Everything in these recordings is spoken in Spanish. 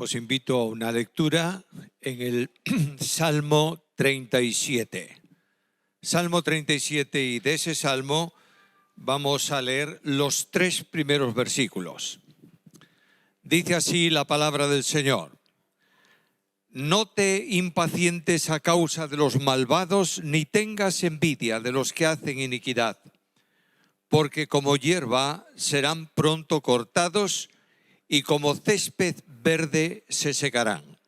Os invito a una lectura en el Salmo 37. Salmo 37, y de ese salmo vamos a leer los 3 primeros versículos. Dice así la palabra del Señor: No te impacientes a causa de los malvados, ni tengas envidia de los que hacen iniquidad, porque como hierba serán pronto cortados y como césped verde se secarán.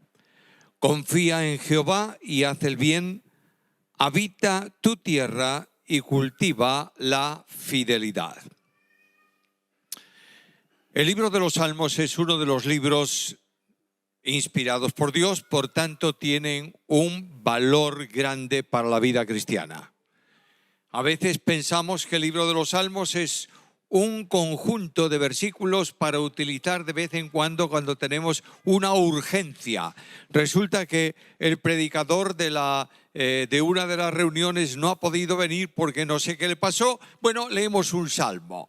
Confía en Jehová y haz el bien, habita tu tierra y cultiva la fidelidad. El libro de los Salmos es uno de los libros inspirados por Dios, por tanto tienen un valor grande para la vida cristiana. A veces pensamos que el libro de los Salmos es un conjunto de versículos para utilizar de vez en cuando tenemos una urgencia. Resulta que el predicador de una de las reuniones no ha podido venir porque no sé qué le pasó. Bueno, leemos un salmo.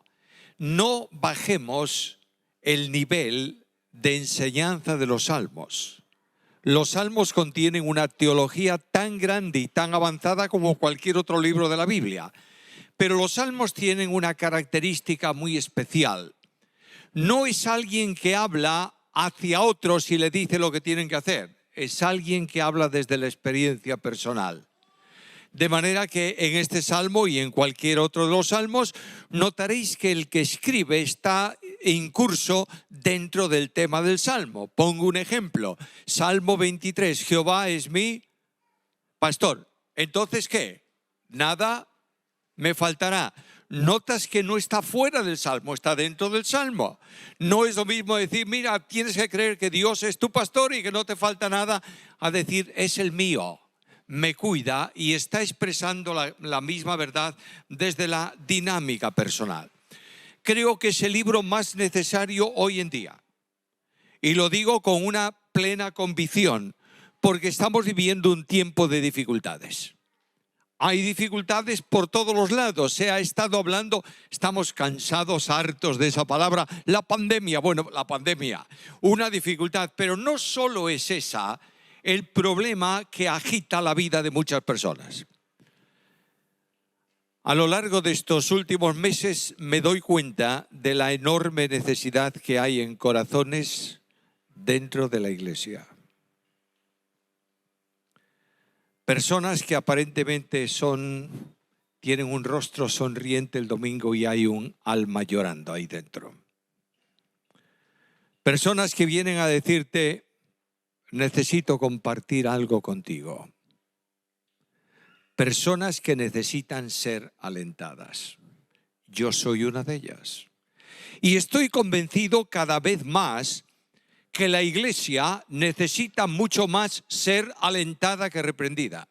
No bajemos el nivel de enseñanza de los salmos. Los salmos contienen una teología tan grande y tan avanzada como cualquier otro libro de la Biblia. Pero los salmos tienen una característica muy especial. No es alguien que habla hacia otros y le dice lo que tienen que hacer. Es alguien que habla desde la experiencia personal. De manera que en este salmo y en cualquier otro de los salmos notaréis que el que escribe está incurso dentro del tema del salmo. Pongo un ejemplo. Salmo 23. Jehová es mi pastor. Entonces, ¿qué? Nada me faltará. Notas que no está fuera del salmo, está dentro del salmo. No es lo mismo decir, mira, tienes que creer que Dios es tu pastor y que no te falta nada, a decir, es el mío, me cuida, y está expresando la misma verdad desde la dinámica personal. Creo que es el libro más necesario hoy en día. Y lo digo con una plena convicción, porque estamos viviendo un tiempo de dificultades. Hay dificultades por todos los lados. Se ha estado hablando, estamos cansados, hartos de esa palabra, la pandemia. Bueno, la pandemia, una dificultad, pero no solo es esa el problema que agita la vida de muchas personas. A lo largo de estos últimos meses me doy cuenta de la enorme necesidad que hay en corazones dentro de la iglesia. Personas que aparentemente tienen un rostro sonriente el domingo y hay un alma llorando ahí dentro. Personas que vienen a decirte, necesito compartir algo contigo. Personas que necesitan ser alentadas. Yo soy una de ellas. Y estoy convencido cada vez más que la iglesia necesita mucho más ser alentada que reprendida.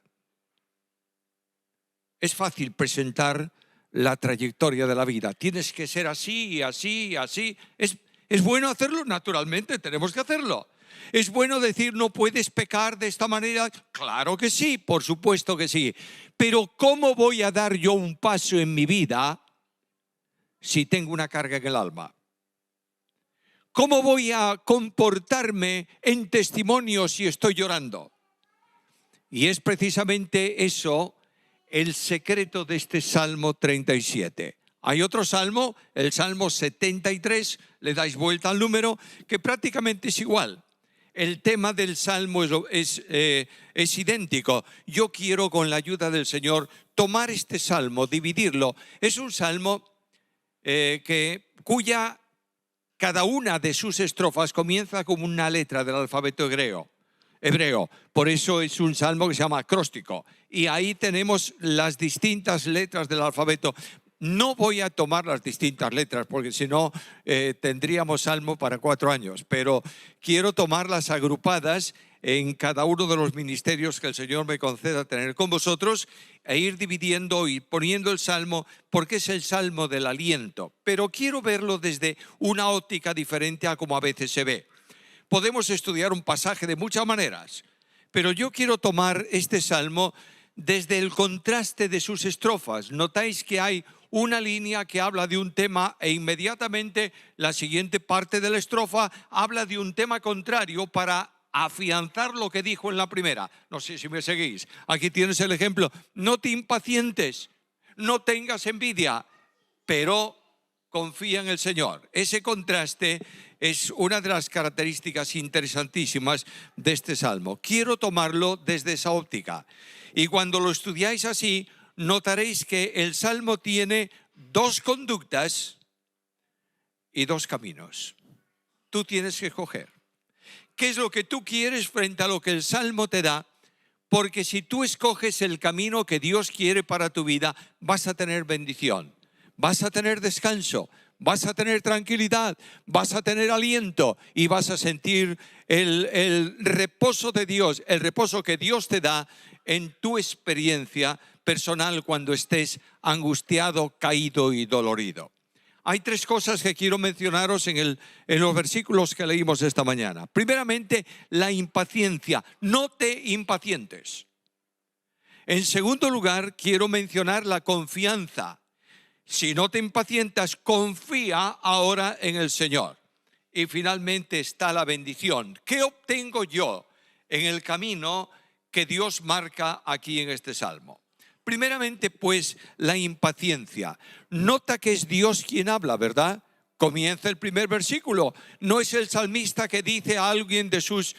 Es fácil presentar la trayectoria de la vida. Tienes que ser así y así y así. ¿Es bueno hacerlo? Naturalmente, tenemos que hacerlo. ¿Es bueno decir no puedes pecar de esta manera? Claro que sí, por supuesto que sí. Pero ¿cómo voy a dar yo un paso en mi vida si tengo una carga en el alma? ¿Cómo voy a comportarme en testimonio si estoy llorando? Y es precisamente eso el secreto de este Salmo 37. Hay otro salmo, el Salmo 73, le dais vuelta al número, que prácticamente es igual. El tema del salmo es idéntico. Yo quiero, con la ayuda del Señor, tomar este salmo, dividirlo. Es un salmo cuya cada una de sus estrofas comienza como una letra del alfabeto hebreo. Por eso es un salmo que se llama acróstico. Y ahí tenemos las distintas letras del alfabeto. No voy a tomar las distintas letras porque si no tendríamos salmo para 4 años. Pero quiero tomarlas agrupadas en cada uno de los ministerios que el Señor me conceda tener con vosotros e ir dividiendo y poniendo el salmo porque es el salmo del aliento. Pero quiero verlo desde una óptica diferente a como a veces se ve. Podemos estudiar un pasaje de muchas maneras, pero yo quiero tomar este salmo desde el contraste de sus estrofas. Notáis que hay una línea que habla de un tema e inmediatamente la siguiente parte de la estrofa habla de un tema contrario para afianzar lo que dijo en la primera. No sé si me seguís. Aquí tienes el ejemplo. No te impacientes, no tengas envidia, pero confía en el Señor. Ese contraste es una de las características interesantísimas de este salmo. Quiero tomarlo desde esa óptica. Y cuando lo estudiáis así, notaréis que el salmo tiene dos conductas y dos caminos. Tú tienes que escoger qué es lo que tú quieres frente a lo que el salmo te da, porque si tú escoges el camino que Dios quiere para tu vida, vas a tener bendición, vas a tener descanso, vas a tener tranquilidad, vas a tener aliento y vas a sentir el reposo de Dios, el reposo que Dios te da en tu experiencia personal cuando estés angustiado, caído y dolorido. Hay tres cosas que quiero mencionaros en los versículos que leímos esta mañana. Primeramente, la impaciencia. No te impacientes. En segundo lugar, quiero mencionar la confianza. Si no te impacientas, confía ahora en el Señor. Y finalmente está la bendición. ¿Qué obtengo yo en el camino que Dios marca aquí en este salmo? Primeramente, pues, la impaciencia. Nota que es Dios quien habla, ¿verdad? Comienza el primer versículo. No es el salmista que dice a alguien de sus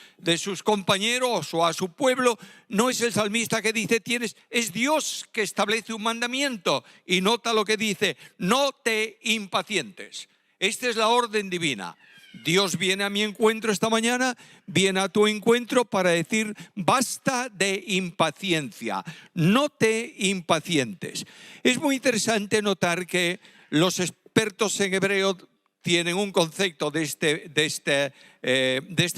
compañeros o a su pueblo. No es el salmista que dice es Dios que establece un mandamiento. Y nota lo que dice: no te impacientes. Esta es la orden divina. Dios viene a mi encuentro esta mañana, viene a tu encuentro para decir: basta de impaciencia, no te impacientes. Es muy interesante notar que los expertos en hebreo tienen un concepto de este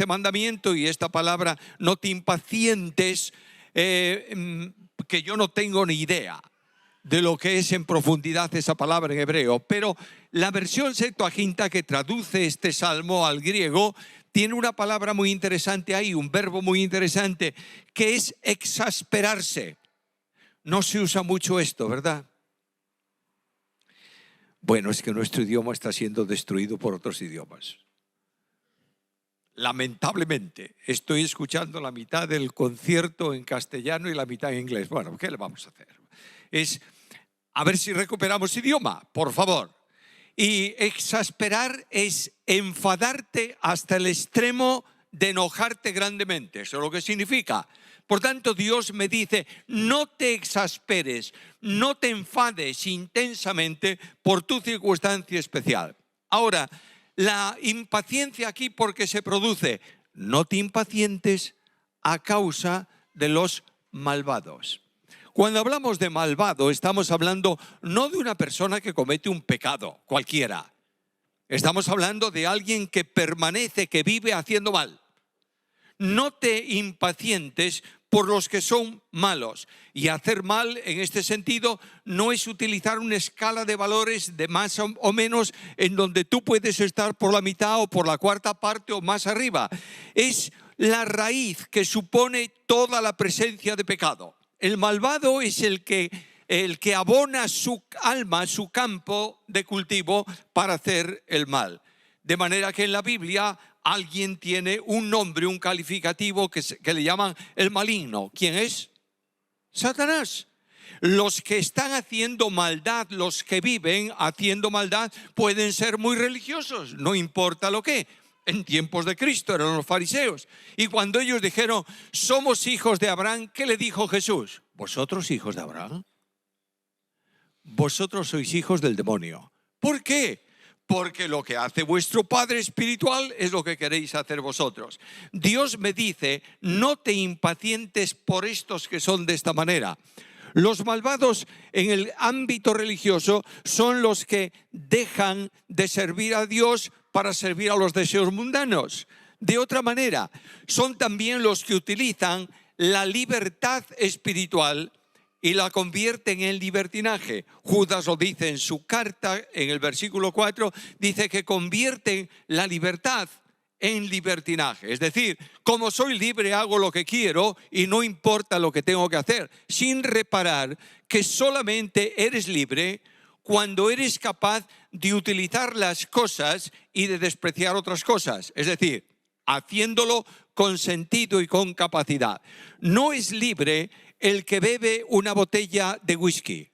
mandamiento y esta palabra no te impacientes, que yo no tengo ni idea de lo que es en profundidad esa palabra en hebreo, pero la versión Septuaginta que traduce este salmo al griego tiene una palabra muy interesante ahí, un verbo muy interesante, que es exasperarse. No se usa mucho esto, ¿verdad? Bueno, es que nuestro idioma está siendo destruido por otros idiomas. Lamentablemente, estoy escuchando la mitad del concierto en castellano y la mitad en inglés. Bueno, ¿qué le vamos a hacer? Es a ver si recuperamos idioma, por favor. Y exasperar es enfadarte hasta el extremo de enojarte grandemente. Eso es lo que significa. Por tanto, Dios me dice: no te exasperes, no te enfades intensamente por tu circunstancia especial. Ahora, la impaciencia aquí, ¿por qué se produce? No te impacientes a causa de los malvados. Cuando hablamos de malvado, estamos hablando no de una persona que comete un pecado cualquiera. Estamos hablando de alguien que permanece, que vive haciendo mal. No te impacientes por los que son malos. Y hacer mal, en este sentido, no es utilizar una escala de valores de más o menos en donde tú puedes estar por la mitad o por la cuarta parte o más arriba. Es la raíz que supone toda la presencia de pecado. El malvado es el que abona su alma, su campo de cultivo para hacer el mal. De manera que en la Biblia alguien tiene un nombre, un calificativo que le llaman el maligno. ¿Quién es? Satanás. Los que están haciendo maldad, los que viven haciendo maldad, pueden ser muy religiosos, no importa lo que. En tiempos de Cristo eran los fariseos. Y cuando ellos dijeron: somos hijos de Abraham, ¿qué le dijo Jesús? ¿Vosotros hijos de Abraham? Vosotros sois hijos del demonio. ¿Por qué? Porque lo que hace vuestro padre espiritual es lo que queréis hacer vosotros. Dios me dice: no te impacientes por estos que son de esta manera. Los malvados en el ámbito religioso son los que dejan de servir a Dios para servir a los deseos mundanos. De otra manera, son también los que utilizan la libertad espiritual y la convierten en libertinaje. Judas lo dice en su carta, en el versículo 4, dice que convierten la libertad en libertinaje. Es decir, como soy libre hago lo que quiero y no importa lo que tengo que hacer, sin reparar que solamente eres libre cuando eres capaz de utilizar las cosas y de despreciar otras cosas. Es decir, haciéndolo con sentido y con capacidad. No es libre el que bebe una botella de whisky.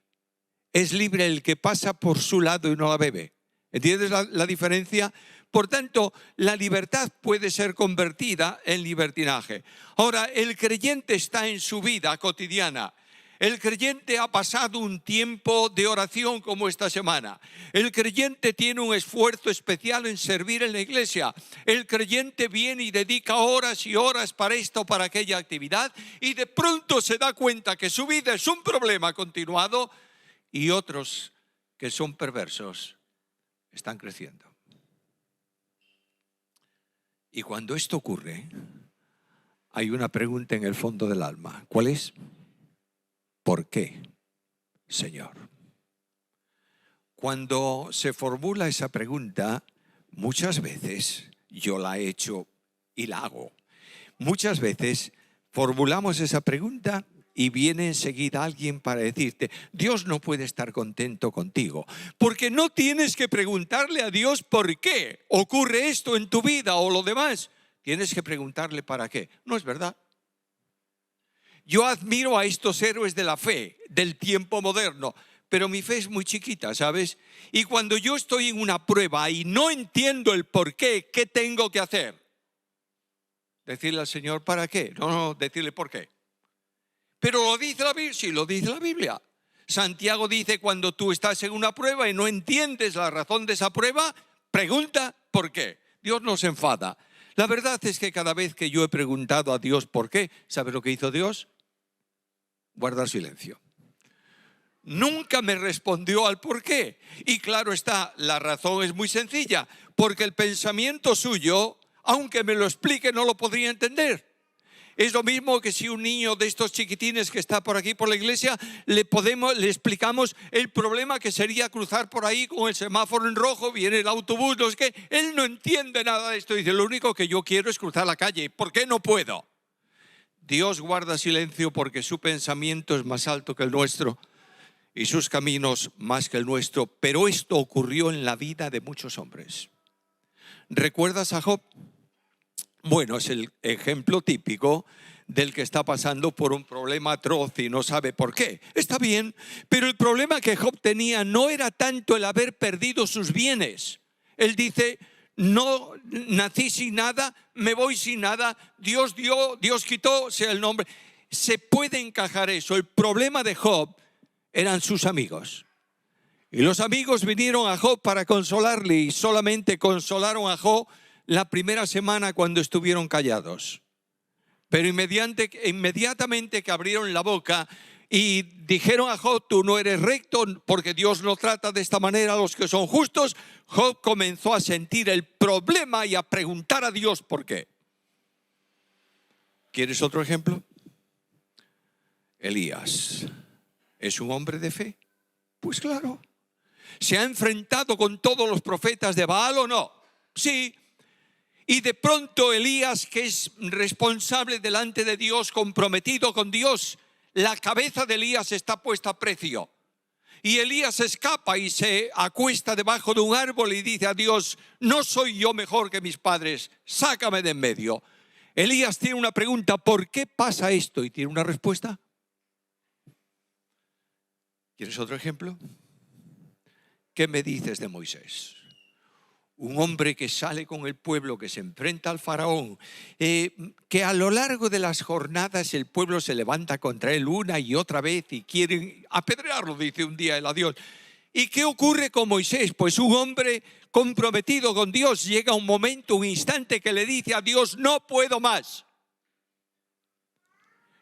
Es libre el que pasa por su lado y no la bebe. ¿Entiendes la diferencia? Por tanto, la libertad puede ser convertida en libertinaje. Ahora, el creyente está en su vida cotidiana. El creyente ha pasado un tiempo de oración como esta semana. El creyente tiene un esfuerzo especial en servir en la iglesia. El creyente viene y dedica horas y horas para esta o para aquella actividad y de pronto se da cuenta que su vida es un problema continuado y otros que son perversos están creciendo. Y cuando esto ocurre, hay una pregunta en el fondo del alma. ¿Cuál es? ¿Por qué, Señor? Cuando se formula esa pregunta, muchas veces yo la he hecho y la hago. Muchas veces formulamos esa pregunta y viene enseguida alguien para decirte, Dios no puede estar contento contigo, porque no tienes que preguntarle a Dios por qué ocurre esto en tu vida o lo demás. Tienes que preguntarle para qué. No es verdad. Yo admiro a estos héroes de la fe del tiempo moderno, pero mi fe es muy chiquita, ¿sabes? Y cuando yo estoy en una prueba y no entiendo el por qué, ¿qué tengo que hacer? Decirle al Señor, ¿para qué? No, decirle por qué. Pero lo dice la Biblia, sí, lo dice la Biblia. Santiago dice, cuando tú estás en una prueba y no entiendes la razón de esa prueba, pregunta por qué. Dios no se enfada. La verdad es que cada vez que yo he preguntado a Dios por qué, ¿sabe lo que hizo Dios? Guardar silencio. Nunca me respondió al por qué. Y claro está, la razón es muy sencilla, porque el pensamiento suyo, aunque me lo explique, no lo podría entender. Es lo mismo que si un niño de estos chiquitines que está por aquí por la iglesia, le explicamos el problema que sería cruzar por ahí con el semáforo en rojo, viene el autobús, no sé qué. Él no entiende nada de esto. Dice, lo único que yo quiero es cruzar la calle. ¿Por qué no puedo? Dios guarda silencio porque su pensamiento es más alto que el nuestro y sus caminos más que el nuestro. Pero esto ocurrió en la vida de muchos hombres. ¿Recuerdas a Job? Bueno, es el ejemplo típico del que está pasando por un problema atroz y no sabe por qué. Está bien, pero el problema que Job tenía no era tanto el haber perdido sus bienes. Él dice, no nací sin nada, me voy sin nada, Dios dio, Dios quitó, sea el nombre. Se puede encajar eso. El problema de Job eran sus amigos. Y los amigos vinieron a Job para consolarle y solamente consolaron a Job la primera semana cuando estuvieron callados. Pero inmediatamente que abrieron la boca y dijeron a Job, tú no eres recto porque Dios no trata de esta manera a los que son justos, Job comenzó a sentir el problema y a preguntar a Dios por qué. ¿Quieres otro ejemplo? Elías. ¿Es un hombre de fe? Pues claro. ¿Se ha enfrentado con todos los profetas de Baal o no? Sí. Y de pronto Elías, que es responsable delante de Dios, comprometido con Dios, la cabeza de Elías está puesta a precio. Y Elías escapa y se acuesta debajo de un árbol y dice a Dios, no soy yo mejor que mis padres, sácame de en medio. Elías tiene una pregunta, ¿por qué pasa esto? Y tiene una respuesta. ¿Quieres otro ejemplo? ¿Qué me dices de Moisés? Un hombre que sale con el pueblo, que se enfrenta al faraón, que a lo largo de las jornadas el pueblo se levanta contra él una y otra vez y quieren apedrearlo, dice un día él a Dios. ¿Y qué ocurre con Moisés? Pues un hombre comprometido con Dios llega un momento, un instante que le dice a Dios, no puedo más.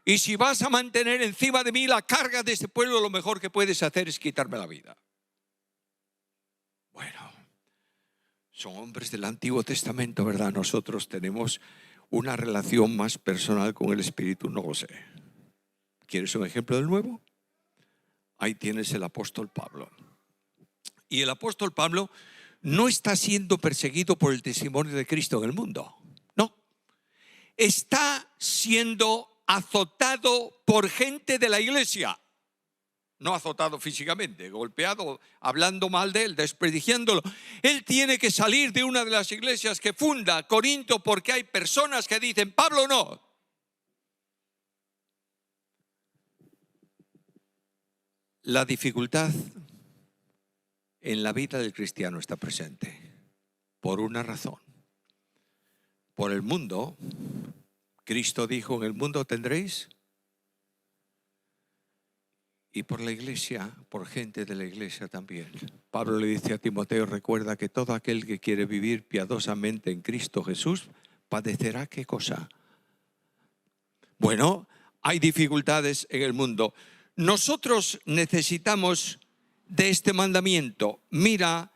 Y si vas a mantener encima de mí la carga de este pueblo, lo mejor que puedes hacer es quitarme la vida. Bueno, son hombres del Antiguo Testamento, ¿verdad? Nosotros tenemos una relación más personal con el Espíritu, no lo sé. ¿Quieres un ejemplo del Nuevo? Ahí tienes el apóstol Pablo. Y el apóstol Pablo no está siendo perseguido por el testimonio de Cristo en el mundo. está siendo azotado por gente de la iglesia. No azotado físicamente, golpeado, hablando mal de él, desprestigiándolo. Él tiene que salir de una de las iglesias que funda, Corinto, porque hay personas que dicen, Pablo no. La dificultad en la vida del cristiano está presente por una razón. Por el mundo, Cristo dijo, en el mundo tendréis. Y por la iglesia, por gente de la iglesia también. Pablo le dice a Timoteo, recuerda que todo aquel que quiere vivir piadosamente en Cristo Jesús, padecerá ¿qué cosa? Bueno, hay dificultades en el mundo. Nosotros necesitamos de este mandamiento. Mira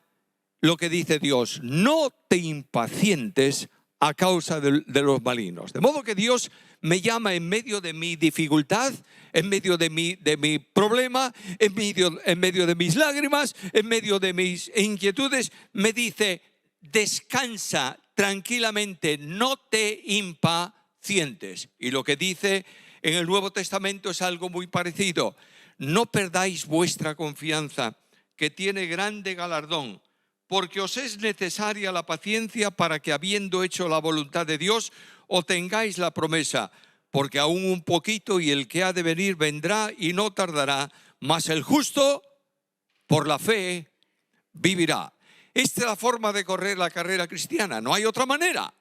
lo que dice Dios, no te impacientes a causa de los malignos. De modo que Dios me llama en medio de mi dificultad, en medio de mi problema, en medio de mis lágrimas, en medio de mis inquietudes, me dice, descansa tranquilamente, no te impacientes. Y lo que dice en el Nuevo Testamento es algo muy parecido. No perdáis vuestra confianza, que tiene grande galardón, porque os es necesaria la paciencia para que, habiendo hecho la voluntad de Dios, obtengáis la promesa. Porque aún un poquito y el que ha de venir vendrá y no tardará, mas el justo por la fe vivirá. Esta es la forma de correr la carrera cristiana, no hay otra manera.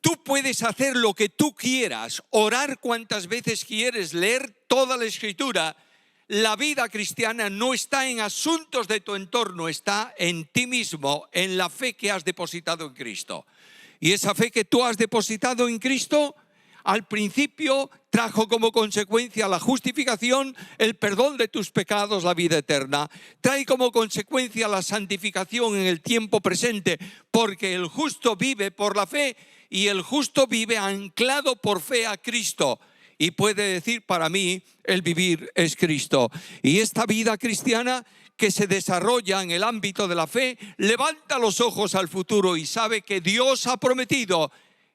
Tú puedes hacer lo que tú quieras, orar cuantas veces quieres, leer toda la Escritura. La vida cristiana no está en asuntos de tu entorno, está en ti mismo, en la fe que has depositado en Cristo. Y esa fe que tú has depositado en Cristo, al principio trajo como consecuencia la justificación, el perdón de tus pecados, la vida eterna. Trae como consecuencia la santificación en el tiempo presente, porque el justo vive por la fe y el justo vive anclado por fe a Cristo. Y puede decir, para mí, el vivir es Cristo. Y esta vida cristiana que se desarrolla en el ámbito de la fe, levanta los ojos al futuro y sabe que Dios ha prometido.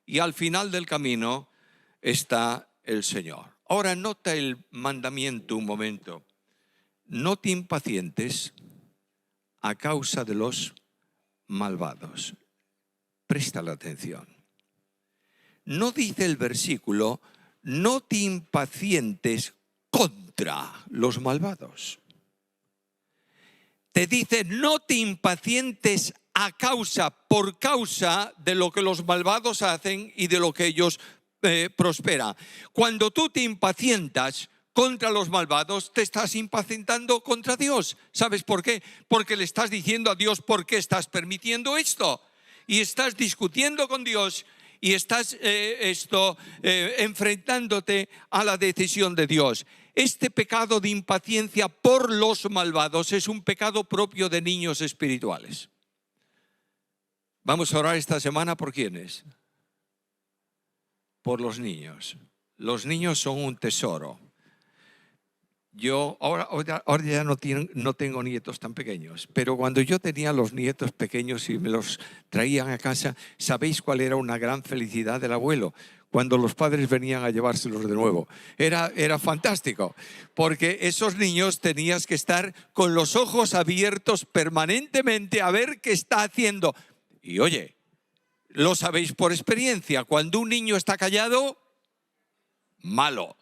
Y al final del camino está el Señor. Ahora nota el mandamiento un momento. No te impacientes a causa de los malvados. Presta la atención. No dice el versículo, no te impacientes contra los malvados. Te dice, no te impacientes a causa, por causa de lo que los malvados hacen y de lo que ellos prosperan. Cuando tú te impacientas contra los malvados, te estás impacientando contra Dios. ¿Sabes por qué? Porque le estás diciendo a Dios, ¿por qué estás permitiendo esto? Y estás discutiendo con Dios y estás enfrentándote a la decisión de Dios. Este pecado de impaciencia por los malvados es un pecado propio de niños espirituales. Vamos a orar esta semana ¿por quiénes? Por los niños. Los niños son un tesoro. Yo ahora ya no tengo nietos tan pequeños, pero cuando yo tenía los nietos pequeños y me los traían a casa, ¿sabéis cuál era una gran felicidad del abuelo? Cuando los padres venían a llevárselos de nuevo. Era fantástico, porque esos niños tenías que estar con los ojos abiertos permanentemente a ver qué está haciendo. Y oye, lo sabéis por experiencia, cuando un niño está callado, malo.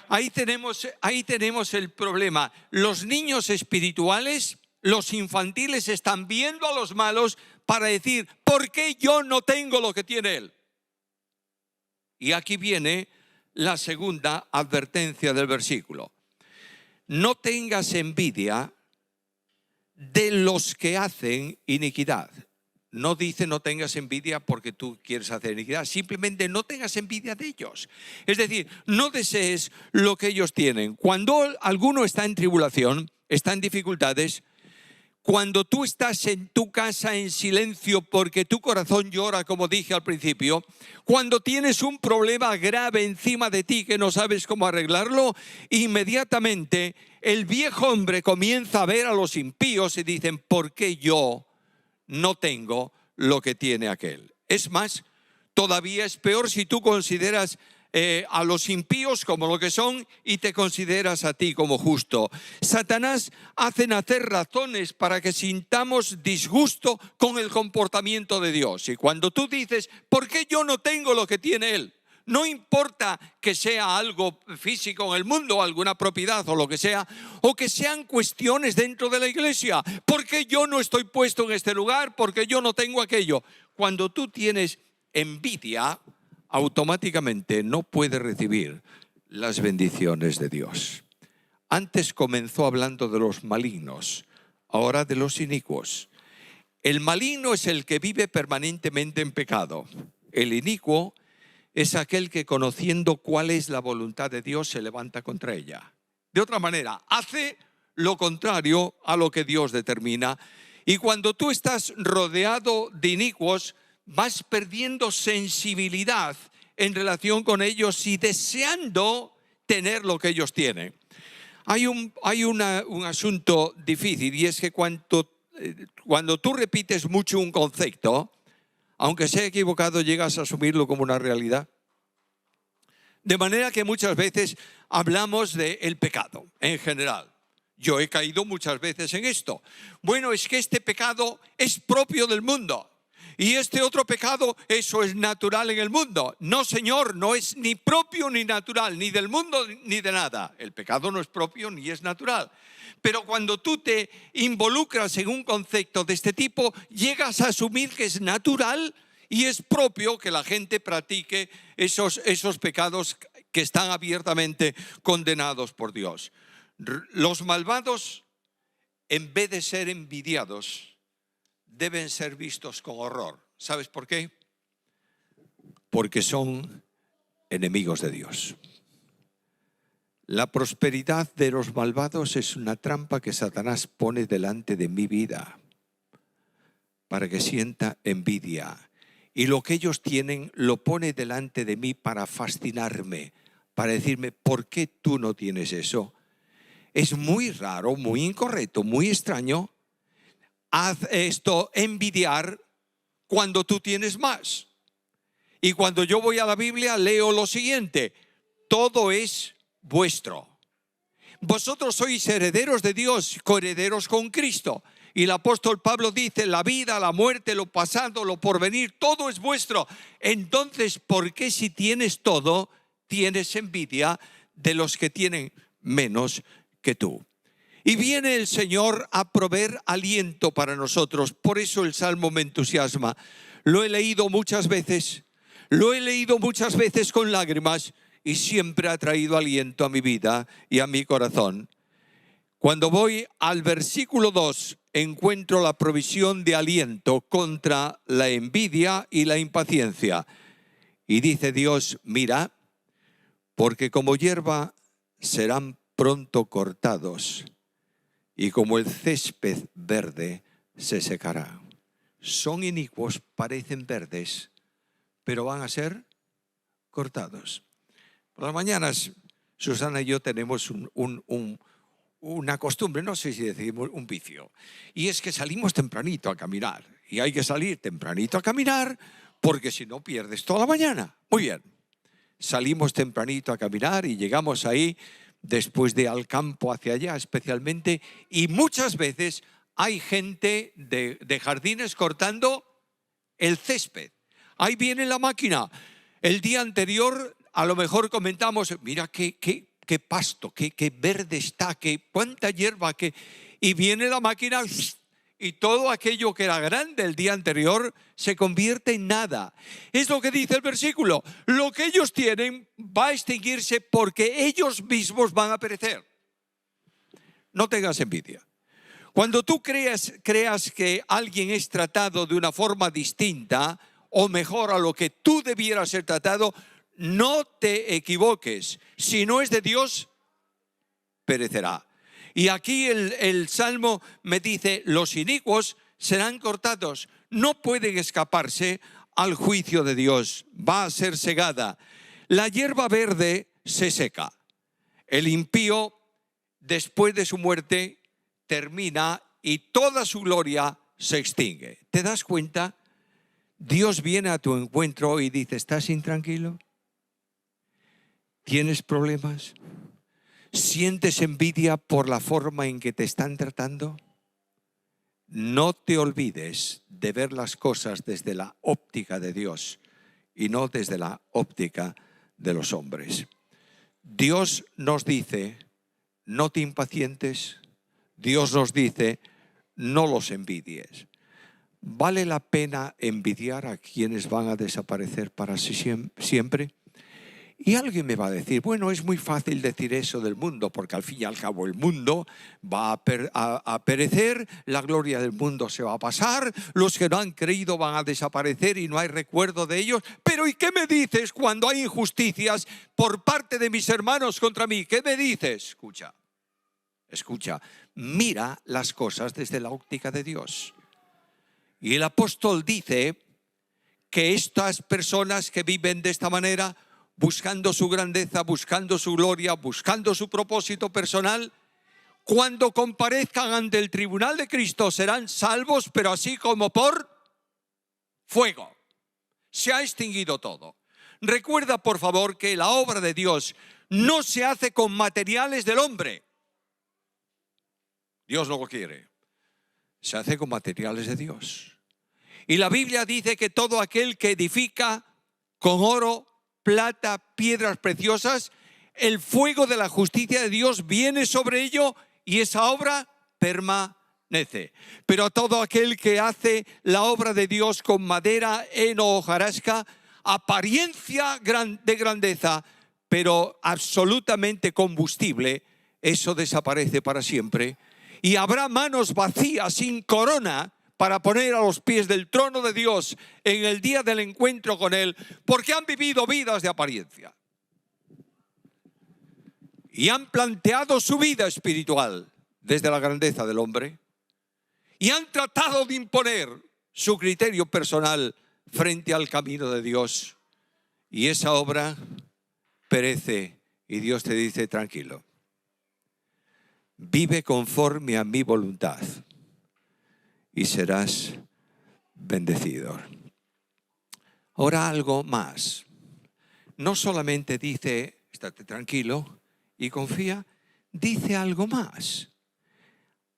Ahí tenemos el problema. Los niños espirituales, los infantiles, están viendo a los malos para decir, ¿por qué yo no tengo lo que tiene él? Y aquí viene la segunda advertencia del versículo. No tengas envidia de los que hacen iniquidad. No dice no tengas envidia porque tú quieres hacer iniquidad, simplemente no tengas envidia de ellos. Es decir, no desees lo que ellos tienen. Cuando alguno está en tribulación, está en dificultades, cuando tú estás en tu casa en silencio porque tu corazón llora, como dije al principio, cuando tienes un problema grave encima de ti que no sabes cómo arreglarlo, inmediatamente el viejo hombre comienza a ver a los impíos y dicen, ¿por qué yo no tengo lo que tiene aquel? Es más, Todavía es peor si tú consideras a los impíos como lo que son y te consideras a ti como justo. Satanás hace nacer razones para que sintamos disgusto con el comportamiento de Dios. Y cuando tú dices, ¿por qué yo no tengo lo que tiene Él? No importa que sea algo físico en el mundo, alguna propiedad o lo que sea, o que sean cuestiones dentro de la iglesia. ¿Por qué yo no estoy puesto en este lugar? ¿Por qué yo no tengo aquello? Cuando tú tienes envidia, automáticamente no puedes recibir las bendiciones de Dios. Antes comenzó hablando de los malignos, ahora de los inicuos. El maligno es el que vive permanentemente en pecado. El inicuo es aquel que, conociendo cuál es la voluntad de Dios, se levanta contra ella. De otra manera, hace lo contrario a lo que Dios determina. Y cuando tú estás rodeado de inicuos, vas perdiendo sensibilidad en relación con ellos y deseando tener lo que ellos tienen. Hay un asunto difícil, y es que cuando tú repites mucho un concepto, aunque sea equivocado, llegas a asumirlo como una realidad. De manera que muchas veces hablamos del pecado en general. Yo he caído muchas veces en esto. Bueno, es que este pecado es propio del mundo. Y este otro pecado, eso es natural en el mundo. No, señor, no es ni propio ni natural, ni del mundo ni de nada. El pecado no es propio ni es natural. Pero cuando tú te involucras en un concepto de este tipo, llegas a asumir que es natural y es propio que la gente practique esos pecados que están abiertamente condenados por Dios. Los malvados, en vez de ser envidiados, deben ser vistos con horror. ¿Sabes por qué? Porque son enemigos de Dios. La prosperidad de los malvados es una trampa que Satanás pone delante de mi vida para que sienta envidia. Y lo que ellos tienen lo pone delante de mí para fascinarme, para decirme, ¿por qué tú no tienes eso? Es muy raro, muy incorrecto, muy extraño. Haz esto, envidiar cuando tú tienes más. Y cuando yo voy a la Biblia leo lo siguiente: todo es vuestro. Vosotros sois herederos de Dios, coherederos con Cristo. Y el apóstol Pablo dice, la vida, la muerte, lo pasado, lo porvenir, todo es vuestro. Entonces, ¿por qué si tienes todo, tienes envidia de los que tienen menos que tú? Y viene el Señor a proveer aliento para nosotros. Por eso el Salmo me entusiasma. Lo he leído muchas veces con lágrimas, y siempre ha traído aliento a mi vida y a mi corazón. Cuando voy al versículo 2, encuentro la provisión de aliento contra la envidia y la impaciencia. Y dice Dios, mira, porque como hierba serán pronto cortados, y como el césped verde se secará. Son inicuos, parecen verdes, pero van a ser cortados. Por las mañanas, Susana y yo tenemos una costumbre, no sé si decimos un vicio, y es que salimos tempranito a caminar. Y hay que salir tempranito a caminar porque si no pierdes toda la mañana. Muy bien, salimos tempranito a caminar y llegamos ahí después de al campo hacia allá especialmente, y muchas veces hay gente de jardines cortando el césped. Ahí viene la máquina. El día anterior a lo mejor comentamos, mira qué pasto, qué verde está, cuánta hierba, y viene la máquina y todo aquello que era grande el día anterior se convierte en nada. Es lo que dice el versículo. Lo que ellos tienen va a extinguirse porque ellos mismos van a perecer. No tengas envidia. Cuando tú creas que alguien es tratado de una forma distinta o mejor a lo que tú debieras ser tratado, no te equivoques. Si no es de Dios, perecerá. Y aquí el Salmo me dice, los inicuos serán cortados. No pueden escaparse al juicio de Dios. Va a ser segada. La hierba verde se seca. El impío, después de su muerte, termina y toda su gloria se extingue. ¿Te das cuenta? Dios viene a tu encuentro y dice, ¿estás intranquilo? ¿Tienes problemas? ¿Sientes envidia por la forma en que te están tratando? No te olvides de ver las cosas desde la óptica de Dios y no desde la óptica de los hombres. Dios nos dice, no te impacientes. Dios nos dice, no los envidies. ¿Vale la pena envidiar a quienes van a desaparecer para siempre? Y alguien me va a decir, bueno, es muy fácil decir eso del mundo, porque al fin y al cabo el mundo va a perecer, la gloria del mundo se va a pasar, los que no han creído van a desaparecer y no hay recuerdo de ellos. Pero ¿y qué me dices cuando hay injusticias por parte de mis hermanos contra mí? ¿Qué me dices? Escucha, mira las cosas desde la óptica de Dios. Y el apóstol dice que estas personas que viven de esta manera, buscando su grandeza, buscando su gloria, buscando su propósito personal, cuando comparezcan ante el tribunal de Cristo serán salvos, pero así como por fuego. Se ha extinguido todo. Recuerda, por favor, que la obra de Dios no se hace con materiales del hombre. Dios no lo quiere. Se hace con materiales de Dios. Y la Biblia dice que todo aquel que edifica con oro, plata, piedras preciosas, el fuego de la justicia de Dios viene sobre ello y esa obra permanece. Pero a todo aquel que hace la obra de Dios con madera, heno o hojarasca, apariencia de grandeza, pero absolutamente combustible, eso desaparece para siempre. Y habrá manos vacías, sin corona, para poner a los pies del trono de Dios en el día del encuentro con Él, porque han vivido vidas de apariencia. Y han planteado su vida espiritual desde la grandeza del hombre. Y han tratado de imponer su criterio personal frente al camino de Dios. Y esa obra perece y Dios te dice, tranquilo, vive conforme a mi voluntad y serás bendecido. Ahora algo más. No solamente dice, estate tranquilo y confía, dice algo más.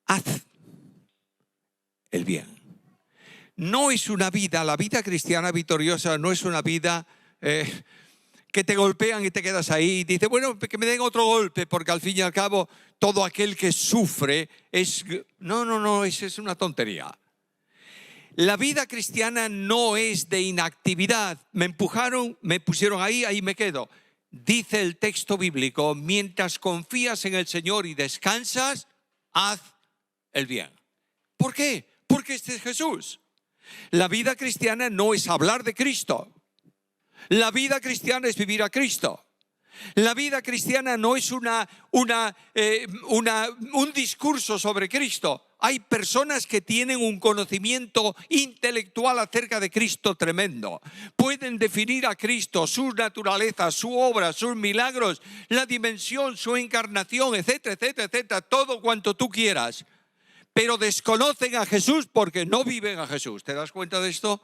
Haz el bien. No es una vida, la vida cristiana victoriosa no es una vida que te golpean y te quedas ahí y dices, bueno, que me den otro golpe, porque al fin y al cabo todo aquel que sufre es... No, eso es una tontería. La vida cristiana no es de inactividad. Me empujaron, me pusieron ahí me quedo. Dice el texto bíblico, mientras confías en el Señor y descansas, haz el bien. ¿Por qué? Porque este es Jesús. La vida cristiana no es hablar de Cristo. La vida cristiana es vivir a Cristo. La vida cristiana no es un discurso sobre Cristo. Hay personas que tienen un conocimiento intelectual acerca de Cristo tremendo. Pueden definir a Cristo, su naturaleza, su obra, sus milagros, la dimensión, su encarnación, etcétera, etcétera, etcétera, todo cuanto tú quieras. Pero desconocen a Jesús porque no viven a Jesús. ¿Te das cuenta de esto?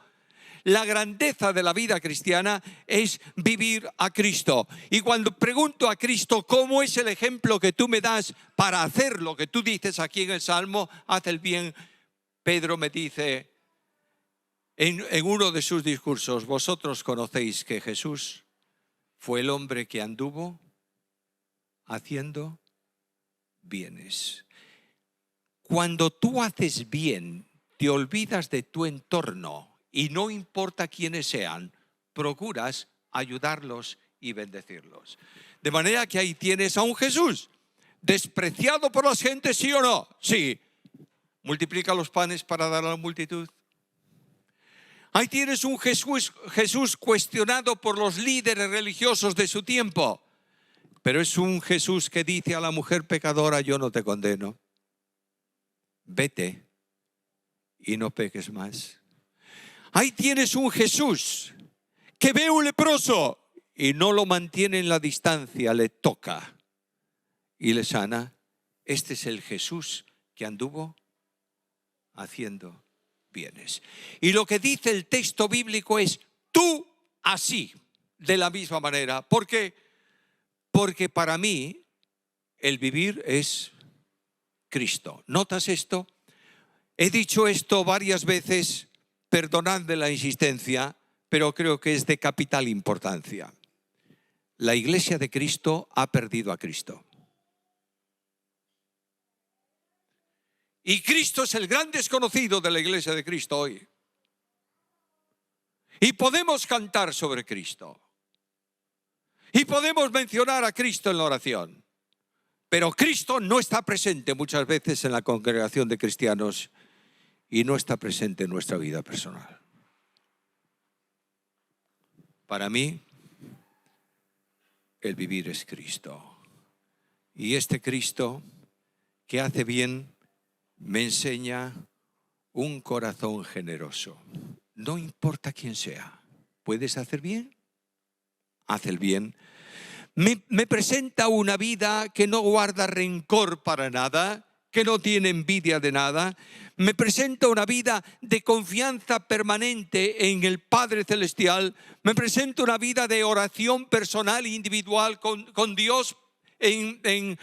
La grandeza de la vida cristiana es vivir a Cristo. Y cuando pregunto a Cristo, ¿cómo es el ejemplo que tú me das para hacer lo que tú dices aquí en el Salmo? Haz el bien. Pedro me dice en uno de sus discursos, vosotros conocéis que Jesús fue el hombre que anduvo haciendo bienes. Cuando tú haces bien, te olvidas de tu entorno. Y no importa quiénes sean, procuras ayudarlos y bendecirlos. De manera que ahí tienes a un Jesús, despreciado por las gentes, ¿sí o no? Sí. Multiplica los panes para dar a la multitud. Ahí tienes un Jesús cuestionado por los líderes religiosos de su tiempo. Pero es un Jesús que dice a la mujer pecadora, yo no te condeno. Vete y no peques más. Ahí tienes un Jesús que ve a un leproso y no lo mantiene en la distancia, le toca y le sana. Este es el Jesús que anduvo haciendo vienes. Y lo que dice el texto bíblico es tú así, de la misma manera. ¿Por qué? Porque para mí el vivir es Cristo. ¿Notas esto? He dicho esto varias veces, perdonadme la insistencia, pero creo que es de capital importancia. La Iglesia de Cristo ha perdido a Cristo. Y Cristo es el gran desconocido de la Iglesia de Cristo hoy. Y podemos cantar sobre Cristo. Y podemos mencionar a Cristo en la oración. Pero Cristo no está presente muchas veces en la congregación de cristianos y no está presente en nuestra vida personal. Para mí, el vivir es Cristo. Y este Cristo que hace bien me enseña un corazón generoso. No importa quién sea. ¿Puedes hacer bien? Haz el bien. Me presenta una vida que no guarda rencor para nada, que no tiene envidia de nada. Me presenta una vida de confianza permanente en el Padre Celestial. Me presenta una vida de oración personal e individual con Dios en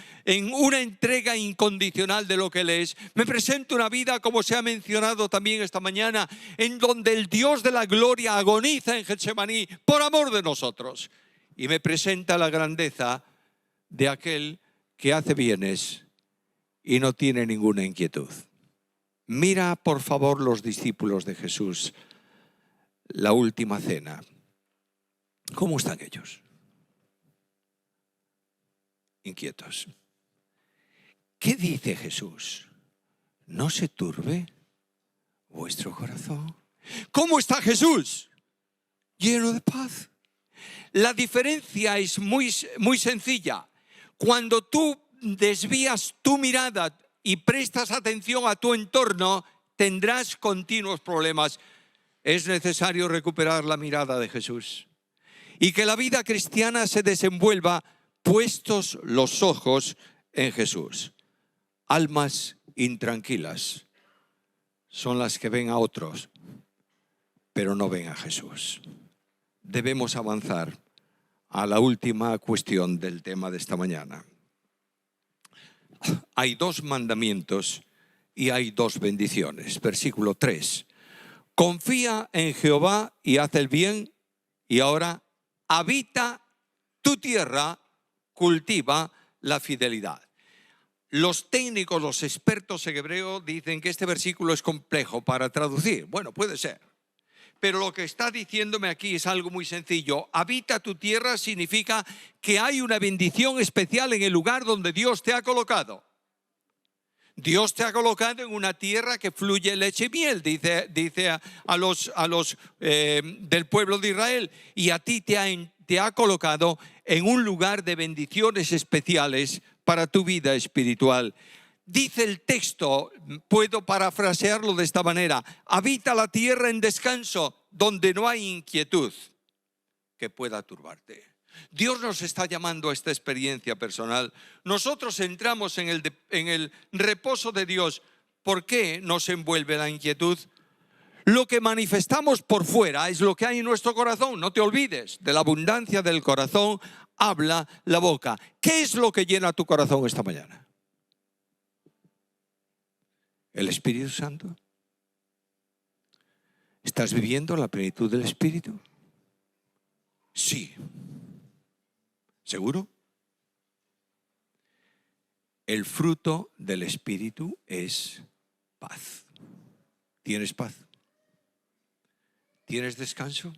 una entrega incondicional de lo que Él es. Me presenta una vida, como se ha mencionado también esta mañana, en donde el Dios de la gloria agoniza en Getsemaní por amor de nosotros. Y me presenta la grandeza de aquel que hace bienes y no tiene ninguna inquietud. Mira, por favor, los discípulos de Jesús, la última cena. ¿Cómo están ellos? Inquietos. ¿Qué dice Jesús? No se turbe vuestro corazón. ¿Cómo está Jesús? Lleno de paz. La diferencia es muy sencilla. Cuando tú desvías tu mirada y prestas atención a tu entorno, tendrás continuos problemas. Es necesario recuperar la mirada de Jesús y que la vida cristiana se desenvuelva puestos los ojos en Jesús. Almas intranquilas son las que ven a otros, pero no ven a Jesús. Debemos avanzar a la última cuestión del tema de esta mañana. Hay 2 mandamientos y hay 2 bendiciones. Versículo 3. Confía en Jehová y haz el bien, y ahora habita tu tierra, cultiva la fidelidad. Los técnicos, los expertos en hebreo dicen que este versículo es complejo para traducir. Bueno, puede ser. Pero lo que está diciéndome aquí es algo muy sencillo. Habita tu tierra significa que hay una bendición especial en el lugar donde Dios te ha colocado. Dios te ha colocado en una tierra que fluye leche y miel, dice a los del pueblo de Israel. Y a ti te ha colocado en un lugar de bendiciones especiales para tu vida espiritual. Dice el texto, puedo parafrasearlo de esta manera: habita la tierra en descanso, donde no hay inquietud que pueda turbarte. Dios nos está llamando a esta experiencia personal. Nosotros entramos en el reposo de Dios. ¿Por qué nos envuelve la inquietud? Lo que manifestamos por fuera es lo que hay en nuestro corazón. No te olvides, de la abundancia del corazón habla la boca. ¿Qué es lo que llena tu corazón esta mañana? ¿El Espíritu Santo? ¿Estás viviendo la plenitud del Espíritu? Sí. ¿Seguro? El fruto del Espíritu es paz. ¿Tienes paz? ¿Tienes descanso?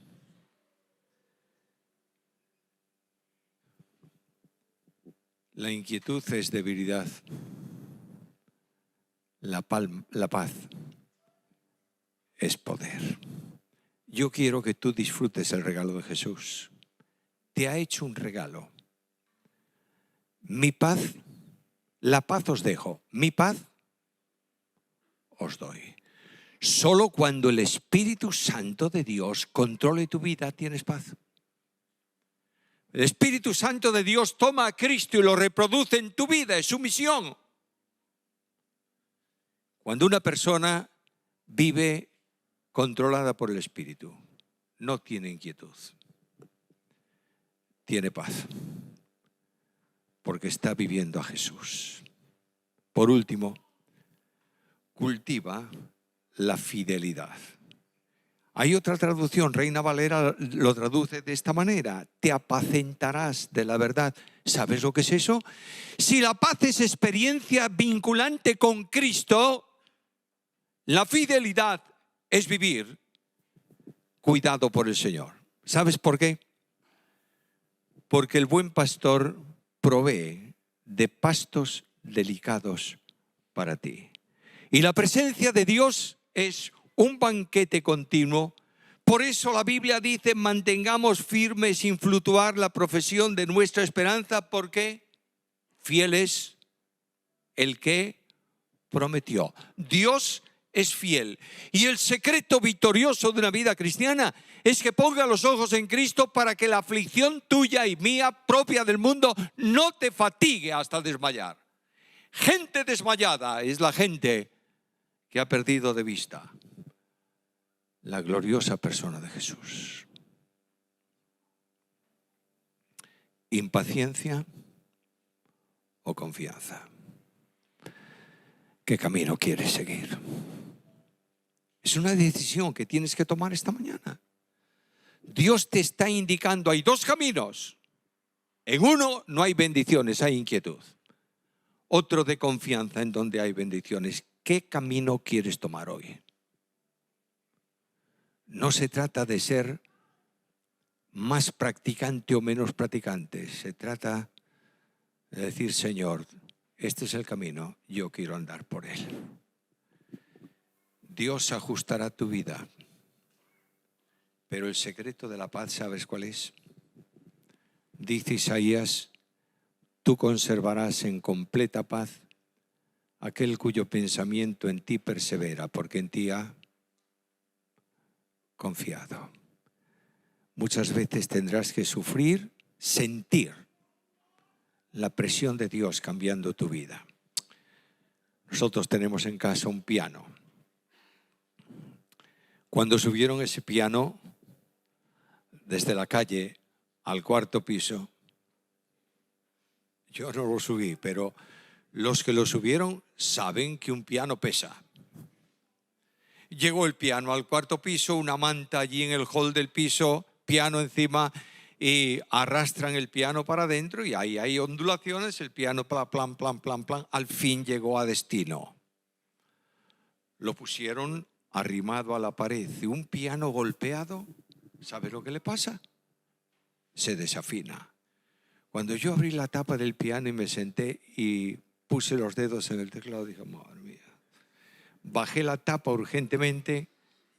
La inquietud es debilidad. La paz es poder. Yo quiero que tú disfrutes el regalo de Jesús. Te ha hecho un regalo. Mi paz, la paz os dejo, mi paz os doy. Solo cuando el Espíritu Santo de Dios controle tu vida tienes paz. El Espíritu Santo de Dios toma a Cristo y lo reproduce en tu vida, es su misión. Cuando una persona vive controlada por el Espíritu, no tiene inquietud, tiene paz, porque está viviendo a Jesús. Por último, cultiva la fidelidad. Hay otra traducción, Reina Valera lo traduce de esta manera: te apacentarás de la verdad. ¿Sabes lo que es eso? Si la paz es experiencia vinculante con Cristo, la fidelidad es vivir cuidado por el Señor. ¿Sabes por qué? Porque el buen pastor provee de pastos delicados para ti. Y la presencia de Dios es un banquete continuo. Por eso la Biblia dice: mantengamos firme sin fluctuar la profesión de nuestra esperanza, porque fiel es el que prometió. Dios es fiel. Y el secreto victorioso de una vida cristiana es que ponga los ojos en Cristo, para que la aflicción tuya y mía, propia del mundo, no te fatigue hasta desmayar. Gente desmayada es la gente que ha perdido de vista la gloriosa persona de Jesús. Impaciencia o confianza. ¿Qué camino quieres seguir? Es una decisión que tienes que tomar esta mañana. Dios te está indicando: hay dos caminos. En uno no hay bendiciones, hay inquietud. Otro de confianza, en donde hay bendiciones. ¿Qué camino quieres tomar hoy? No se trata de ser más practicante o menos practicante. Se trata de decir: Señor, este es el camino, yo quiero andar por él. Dios ajustará tu vida. Pero el secreto de la paz, ¿sabes cuál es? Dice Isaías: tú conservarás en completa paz aquel cuyo pensamiento en ti persevera, porque en ti ha confiado. Muchas veces tendrás que sufrir, sentir la presión de Dios cambiando tu vida. Nosotros tenemos en casa un piano. Cuando subieron ese piano desde la calle al cuarto piso, yo no lo subí, pero los que lo subieron saben que un piano pesa. Llegó el piano al cuarto piso, una manta allí en el hall del piso, piano encima, y arrastran el piano para adentro, y ahí hay ondulaciones, el piano plan, plan, plan, plan, plan. Al fin llegó a destino. Lo pusieron arrimado a la pared, y un piano golpeado, ¿sabe lo que le pasa? Se desafina. Cuando yo abrí la tapa del piano y me senté y puse los dedos en el teclado, dije: madre mía. Bajé la tapa urgentemente,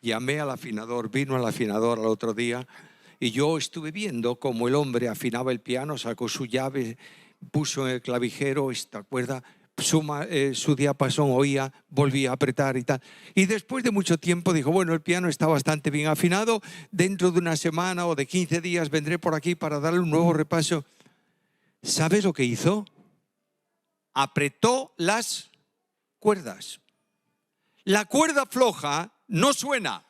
llamé al afinador, vino el afinador al otro día, y yo estuve viendo cómo el hombre afinaba el piano, sacó su llave, puso en el clavijero esta cuerda, su diapasón oía, volvía a apretar y tal. Y después de mucho tiempo dijo: bueno, el piano está bastante bien afinado, dentro de una semana o de 15 días vendré por aquí para darle un nuevo repaso. ¿Sabes lo que hizo? Apretó las cuerdas. La cuerda floja no suena.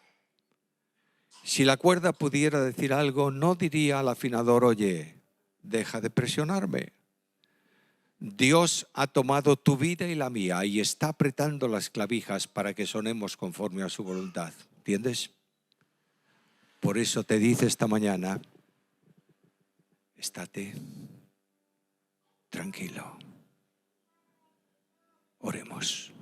Si la cuerda pudiera decir algo, no diría al afinador: oye, deja de presionarme. Dios ha tomado tu vida y la mía y está apretando las clavijas para que sonemos conforme a su voluntad. ¿Entiendes? Por eso te dice esta mañana: estate tranquilo. Oremos.